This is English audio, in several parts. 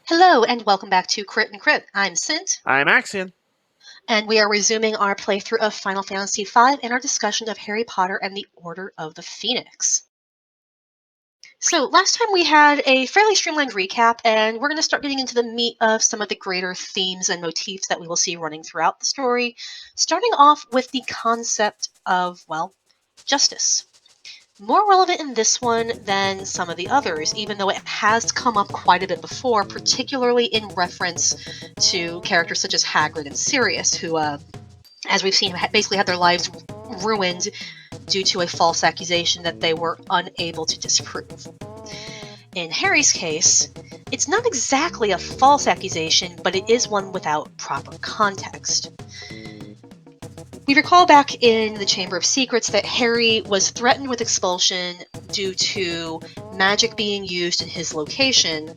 Hello and welcome back to Crit and Crit. I'm Sint, I'm Axion. and we are resuming our playthrough of Final Fantasy V and our discussion of Harry Potter and the Order of the Phoenix. So last time we had a fairly streamlined recap, and we're going to start getting into the meat of some of the greater themes and motifs that we will see running throughout the story, starting off with the concept of, well, justice. More relevant in this one than some of the others, even though it has come up quite a bit before, particularly in reference to characters such as Hagrid and Sirius, who, as we've seen, basically had their lives ruined due to a false accusation that they were unable to disprove. In Harry's case, it's not exactly a false accusation, but it is one without proper context. We recall back in the Chamber of Secrets that Harry was threatened with expulsion due to magic being used in his location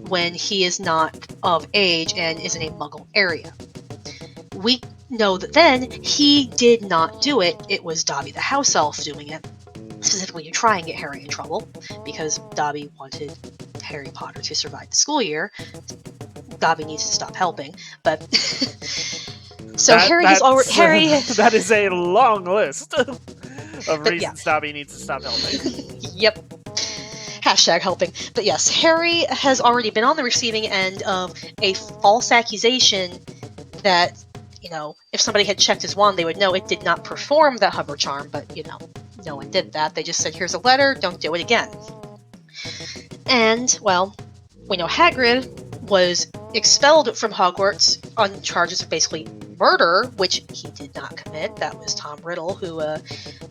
when he is not of age and is in a Muggle area. We know that then he did not do it. It was Dobby the House Elf doing it, specifically to try and get Harry in trouble, because Dobby wanted Harry Potter to survive the school year. Dobby needs to stop helping, but... So Harry has already... that is a long list of reasons yeah. Dobby needs to stop helping. Yep. Hashtag helping. But yes, Harry has already been on the receiving end of a false accusation that, if somebody had checked his wand, they would know it did not perform the hover charm, but, no one did that. They just said, here's a letter, don't do it again. And, well, we know Hagrid was expelled from Hogwarts on charges of basically murder, which he did not commit. That was Tom Riddle, who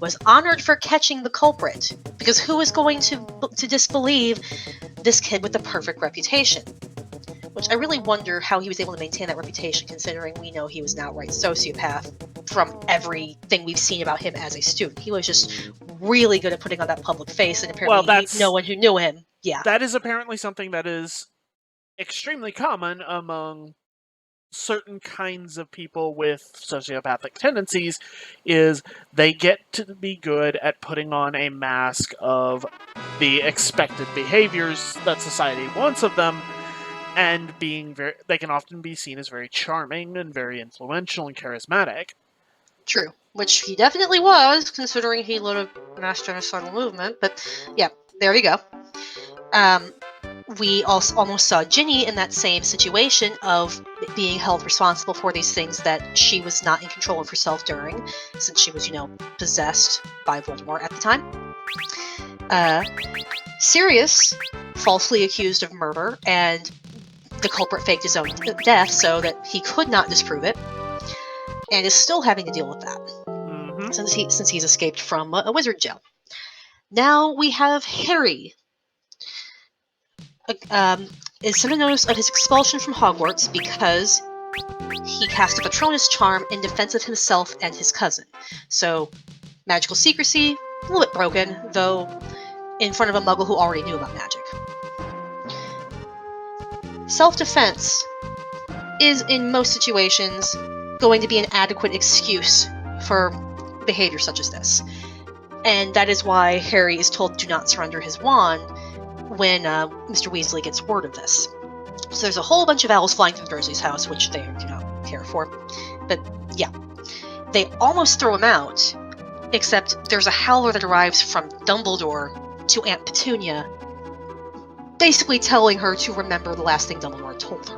was honored for catching the culprit, because who is going to disbelieve this kid with the perfect reputation? Which I really wonder how he was able to maintain that reputation, considering we know he was an outright sociopath from everything we've seen about him as a student. He was just really good at putting on that public face, and apparently no one who knew him. Yeah. That is apparently something that is extremely common among certain kinds of people with sociopathic tendencies, is they get to be good at putting on a mask of the expected behaviors that society wants of them, and they can often be seen as very charming and very influential and charismatic. True, which he definitely was, considering he led a mass genocidal movement. But yeah, there you go. We also almost saw Ginny in that same situation of being held responsible for these things that she was not in control of herself during, since she was, possessed by Voldemort at the time. Sirius, falsely accused of murder, and the culprit faked his own death so that he could not disprove it, and is still having to deal with that, since he's escaped from a wizard jail. Now we have Harry. Is sent a notice of his expulsion from Hogwarts because he cast a Patronus charm in defense of himself and his cousin. So, magical secrecy, a little bit broken, though in front of a Muggle who already knew about magic. Self-defense is, in most situations, going to be an adequate excuse for behavior such as this. And that is why Harry is told do not surrender his wand when Mr. Weasley gets word of this. So there's a whole bunch of owls flying through Dursley's house, which they do not care for. But yeah, they almost throw him out, except there's a howler that arrives from Dumbledore to Aunt Petunia, basically telling her to remember the last thing Dumbledore told her.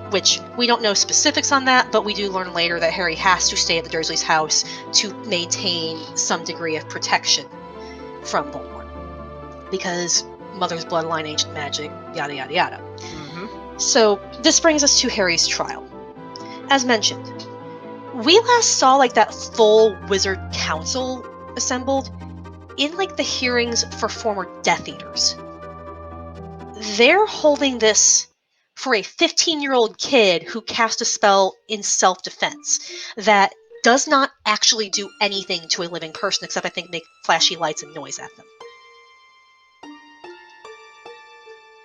Which, we don't know specifics on that, but we do learn later that Harry has to stay at the Dursley's house to maintain some degree of protection from Voldemort. Because mother's bloodline, ancient magic, yada yada yada. So, this brings us to Harry's trial. As mentioned, we last saw that full wizard council assembled in the hearings for former Death Eaters. They're holding this for a 15-year-old kid who cast a spell in self-defense that does not actually do anything to a living person, except I think make flashy lights and noise at them.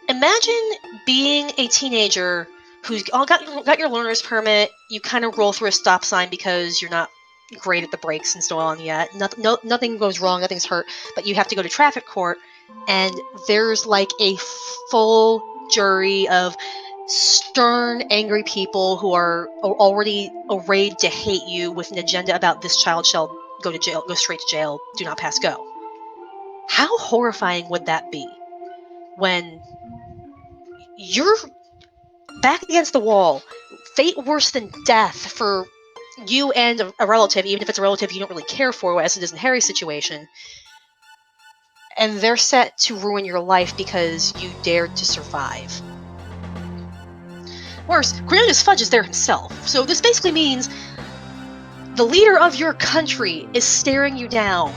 Imagine being a teenager who's got your learner's permit, you kind of roll through a stop sign because you're not great at the brakes and so on yet. Nothing goes wrong, nothing's hurt, but you have to go to traffic court, and there's a full jury of stern, angry people who are already arrayed to hate you with an agenda about this child shall go to jail, go straight to jail, do not pass go. How horrifying would that be when you're back against the wall, fate worse than death for you and a relative, even if it's a relative you don't really care for, as it is in Harry's situation, and they're set to ruin your life because you dared to survive. Worse, Cornelius Fudge is there himself, so this basically means the leader of your country is staring you down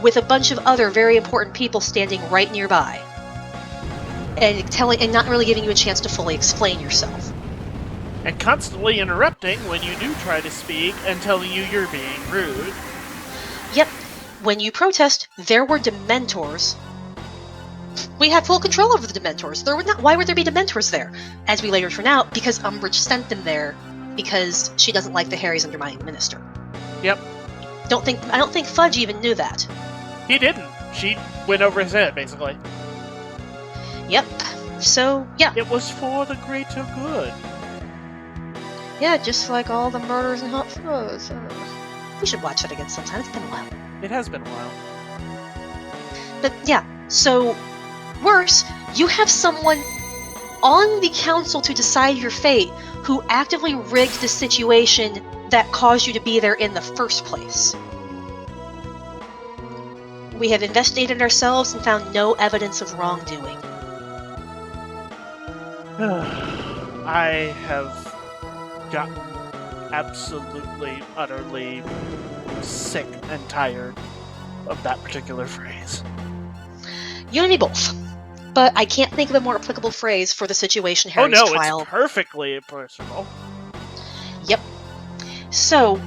with a bunch of other very important people standing right nearby and not really giving you a chance to fully explain yourself. And constantly interrupting when you do try to speak and telling you you're being rude. Yep, when you protest, there were Dementors. We had full control over the Dementors. Why would there be Dementors there? As we later turn out, because Umbridge sent them there because she doesn't like the Harry's undermining minister. Yep. I don't think Fudge even knew that. He didn't. She went over his head, basically. Yep. So, yeah. It was for the greater good. Yeah, just like all the murders in Hot Fuzz. We should watch that again sometime. It's been a while. It has been a while. But yeah, so worse, you have someone on the council to decide your fate who actively rigged the situation that caused you to be there in the first place. We have investigated ourselves and found no evidence of wrongdoing. I have gotten absolutely, utterly sick and tired of that particular phrase. You and me both. But I can't think of a more applicable phrase for the situation Harry's trial. It's perfectly personal. Yep. So,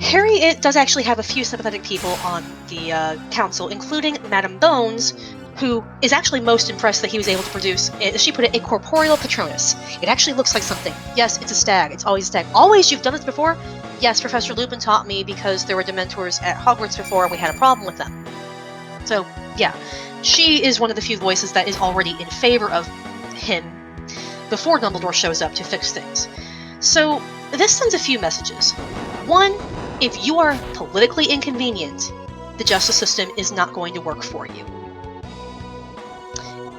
Harry does actually have a few sympathetic people on the council, including Madame Bones, who is actually most impressed that he was able to produce, as she put it, a corporeal Patronus. It actually looks like something. Yes, it's a stag. It's always a stag. Always? You've done this before? Yes, Professor Lupin taught me because there were Dementors at Hogwarts before and we had a problem with them. So, yeah. She is one of the few voices that is already in favor of him before Dumbledore shows up to fix things. So, this sends a few messages. One, if you are politically inconvenient, the justice system is not going to work for you.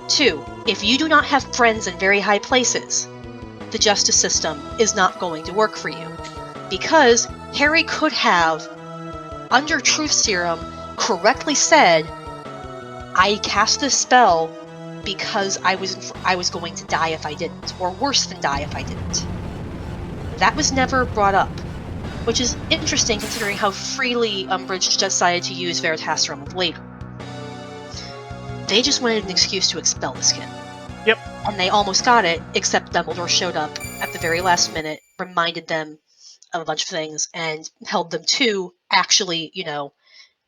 Two, if you do not have friends in very high places, the justice system is not going to work for you. Because Harry could have, under Truth Serum, correctly said, I cast this spell because I was going to die if I didn't, or worse than die if I didn't. That was never brought up, which is interesting considering how freely Umbridge decided to use Veritaserum later. They just wanted an excuse to expel this kid. Yep. And they almost got it, except Dumbledore showed up at the very last minute, reminded them of a bunch of things, and held them to actually,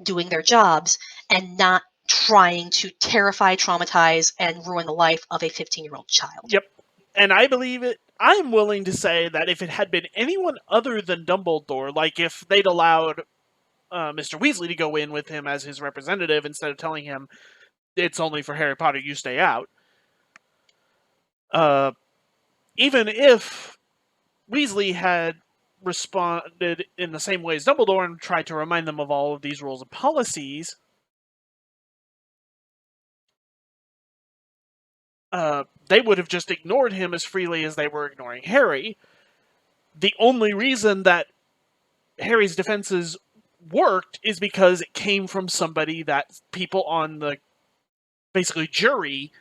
doing their jobs, and not trying to terrify, traumatize, and ruin the life of a 15-year-old child. Yep. And I believe it. I'm willing to say that if it had been anyone other than Dumbledore, like if they'd allowed Mr. Weasley to go in with him as his representative instead of telling him it's only for Harry Potter, you stay out. Even if Weasley had responded in the same way as Dumbledore and tried to remind them of all of these rules and policies, they would have just ignored him as freely as they were ignoring Harry. The only reason that Harry's defenses worked is because it came from somebody that people on the basically jury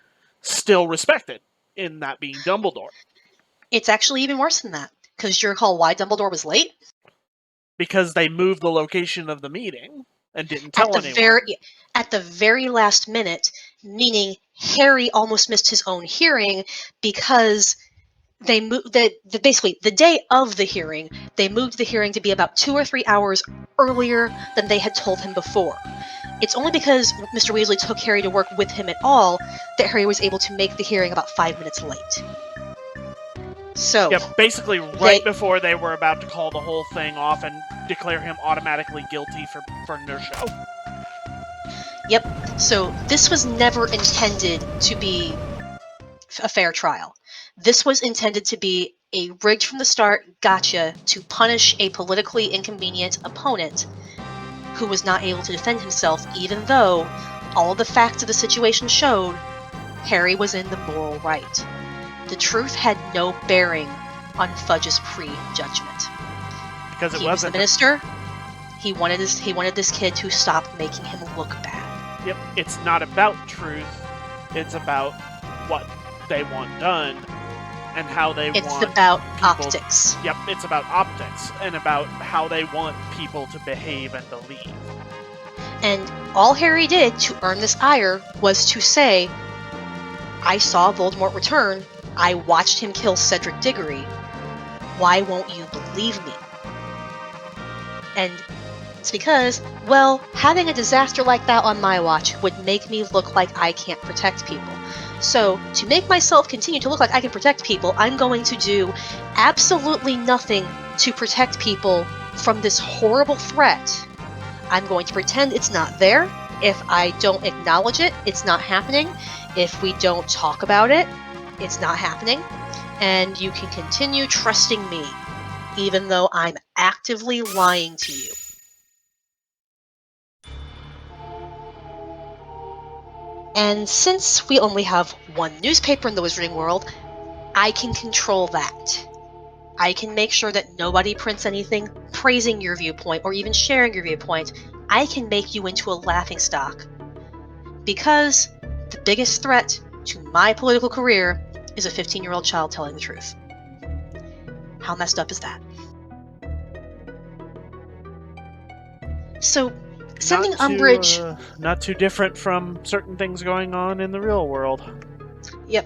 still respected, in that being Dumbledore. It's actually even worse than that, because you recall why Dumbledore was late? Because they moved the location of the meeting and didn't tell anyone. At the very last minute, meaning Harry almost missed his own hearing because they moved basically the day of the hearing. They moved the hearing to be about 2 or 3 hours earlier than they had told him before. It's only because Mr. Weasley took Harry to work with him at all that Harry was able to make the hearing about 5 minutes late. So, yeah, basically before they were about to call the whole thing off and declare him automatically guilty for no show. Yep. So this was never intended to be a fair trial. This was intended to be a rigged from the start gotcha to punish a politically inconvenient opponent who was not able to defend himself, even though all of the facts of the situation showed Harry was in the moral right. The truth had no bearing on Fudge's prejudgment. Because it He was the wasn't. minister. He wanted this kid to stop making him look bad. Yep, it's not about truth. It's about what they want done and how they It's want about people. optics. Yep, it's about optics and about how they want people to behave and believe. And all Harry did to earn this ire was to say, I saw Voldemort return. I watched him kill Cedric Diggory. Why won't you believe me? And it's because, well, having a disaster like that on my watch would make me look like I can't protect people. So, to make myself continue to look like I can protect people, I'm going to do absolutely nothing to protect people from this horrible threat. I'm going to pretend it's not there. If I don't acknowledge it, it's not happening. If we don't talk about it, it's not happening. And you can continue trusting me, even though I'm actively lying to you. And since we only have one newspaper in the Wizarding world, I can control that. I can make sure that nobody prints anything praising your viewpoint or even sharing your viewpoint. I can make you into a laughingstock. Because the biggest threat to my political career is a 15-year-old child telling the truth. How messed up is that? So, sending Umbridge... Not too different from certain things going on in the real world. Yep.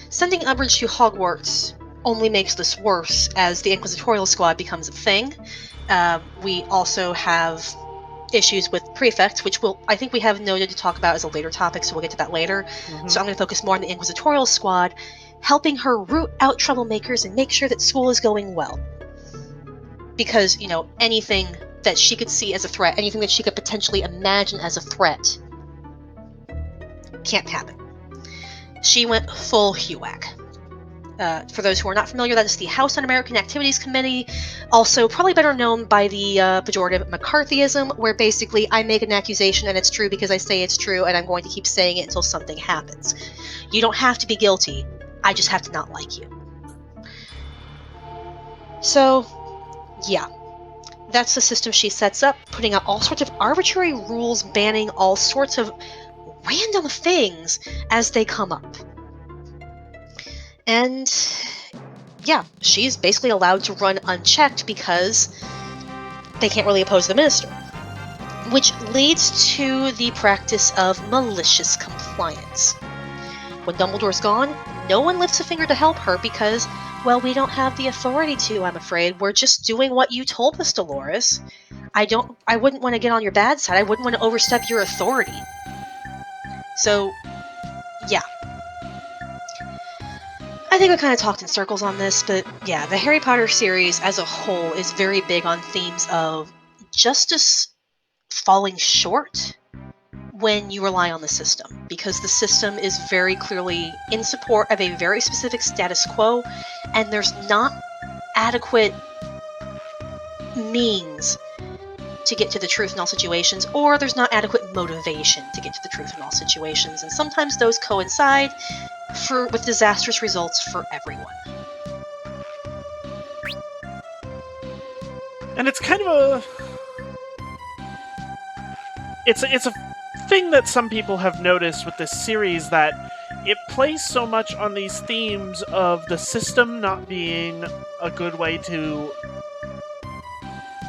Sending Umbridge to Hogwarts only makes this worse as the Inquisitorial Squad becomes a thing. We also have issues with prefects, which I think we have noted to talk about as a later topic, so we'll get to that later. Mm-hmm. So I'm going to focus more on the Inquisitorial Squad, helping her root out troublemakers and make sure that school is going well. Because, anything that she could see as a threat, anything that she could potentially imagine as a threat, can't happen. She went full HUAC. For those who are not familiar, that is the House Un-American Activities Committee, also probably better known by the pejorative McCarthyism, where basically I make an accusation and it's true because I say it's true, and I'm going to keep saying it until something happens. You don't have to be guilty, I just have to not like you. So, yeah. That's the system she sets up, putting out all sorts of arbitrary rules banning all sorts of random things as they come up. And yeah, she's basically allowed to run unchecked because they can't really oppose the minister. Which leads to the practice of malicious compliance. When Dumbledore's gone, no one lifts a finger to help her because, well, we don't have the authority to, I'm afraid. We're just doing what you told us, Dolores. I wouldn't want to get on your bad side. I wouldn't want to overstep your authority. So, yeah. I think we kind of talked in circles on this, but yeah, the Harry Potter series as a whole is very big on themes of justice falling short when you rely on the system, because the system is very clearly in support of a very specific status quo, and there's not adequate means to get to the truth in all situations, or there's not adequate motivation to get to the truth in all situations, and sometimes those coincide with disastrous results for everyone. And it's kind of it's a thing that some people have noticed with this series, that it plays so much on these themes of the system not being a good way to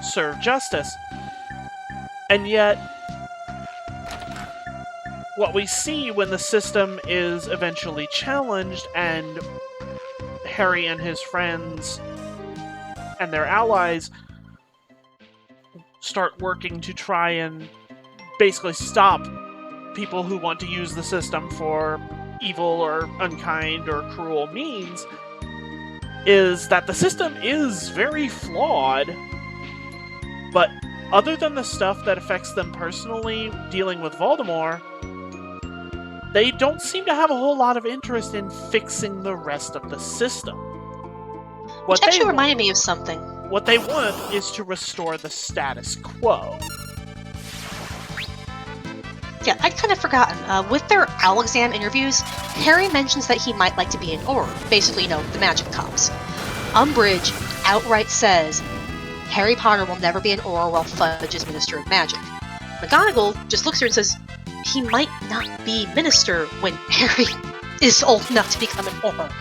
serve justice. And yet, what we see when the system is eventually challenged and Harry and his friends and their allies start working to try and basically stop people who want to use the system for evil or unkind or cruel means, is that the system is very flawed, but other than the stuff that affects them personally dealing with Voldemort, they don't seem to have a whole lot of interest in fixing the rest of the system. Which actually reminded me of something. What they want is to restore the status quo. Yeah, I'd kind of forgotten. With their owl exam interviews, Harry mentions that he might like to be an Auror. Basically, you know, the magic cops. Umbridge outright says Harry Potter will never be an Auror while Fudge is Minister of Magic. McGonagall just looks at her and says he might not be Minister when Harry is old enough to become an Auror.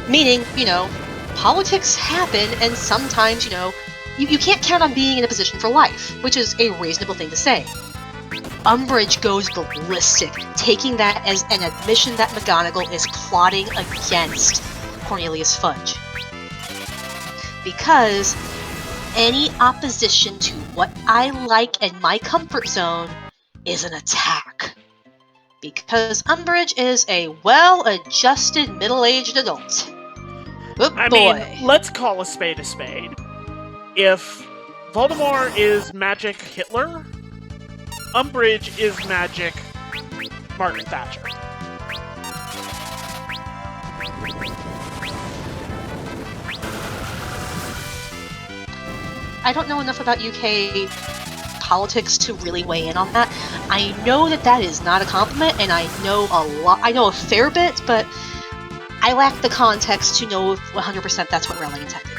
Meaning, you know, politics happen, and sometimes, you know, you can't count on being in a position for life, which is a reasonable thing to say. Umbridge goes ballistic, taking that as an admission that McGonagall is plotting against Cornelius Fudge. Because any opposition to what I like and my comfort zone is an attack. Because Umbridge is a well-adjusted middle-aged adult. Good boy. I mean, let's call a spade a spade. If Voldemort is magic Hitler, Umbridge is magic Margaret Thatcher. I don't know enough about UK politics to really weigh in on that. I know that that is not a compliment, and I know a lot. I know a fair bit, but I lack the context to know if 100% that's what Rowling intended.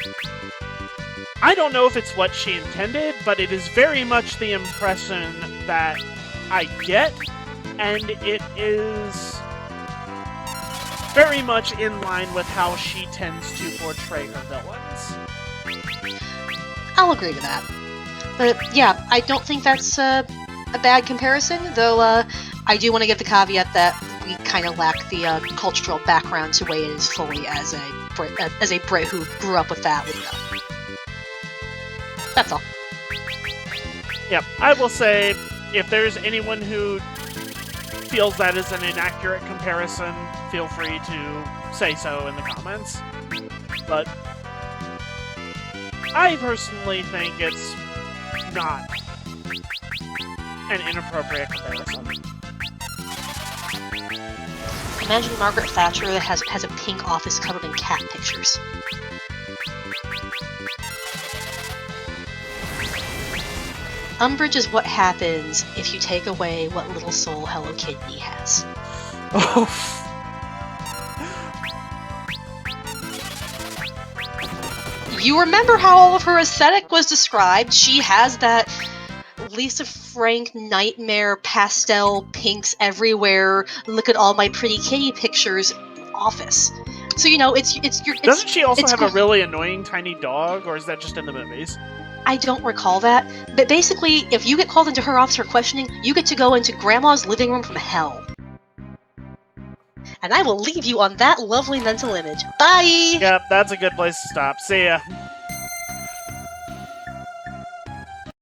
I don't know if it's what she intended, but it is very much the impression that I get, and it is very much in line with how she tends to portray her villains. I'll agree to that. But yeah, I don't think that's a bad comparison, though I do want to give the caveat that we kind of lack the cultural background to weigh in as fully as a Brit who grew up with that would know. That's all. Yep, I will say, if there's anyone who feels that is an inaccurate comparison, feel free to say so in the comments. But I personally think it's not an inappropriate comparison. Imagine Margaret Thatcher that has a pink office covered in cat pictures. Umbridge is what happens if you take away what little soul Hello Kitty has. Oh. You remember how all of her aesthetic was described? She has that Lisa Frank nightmare pastel pinks everywhere. Look at all my pretty kitty pictures. Office. So you know it's Doesn't she also have a really annoying tiny dog, or is that just in the movies? I don't recall that, but basically, if you get called into her office for questioning, you get to go into Grandma's living room from hell. And I will leave you on that lovely mental image. Bye! Yep, that's a good place to stop. See ya.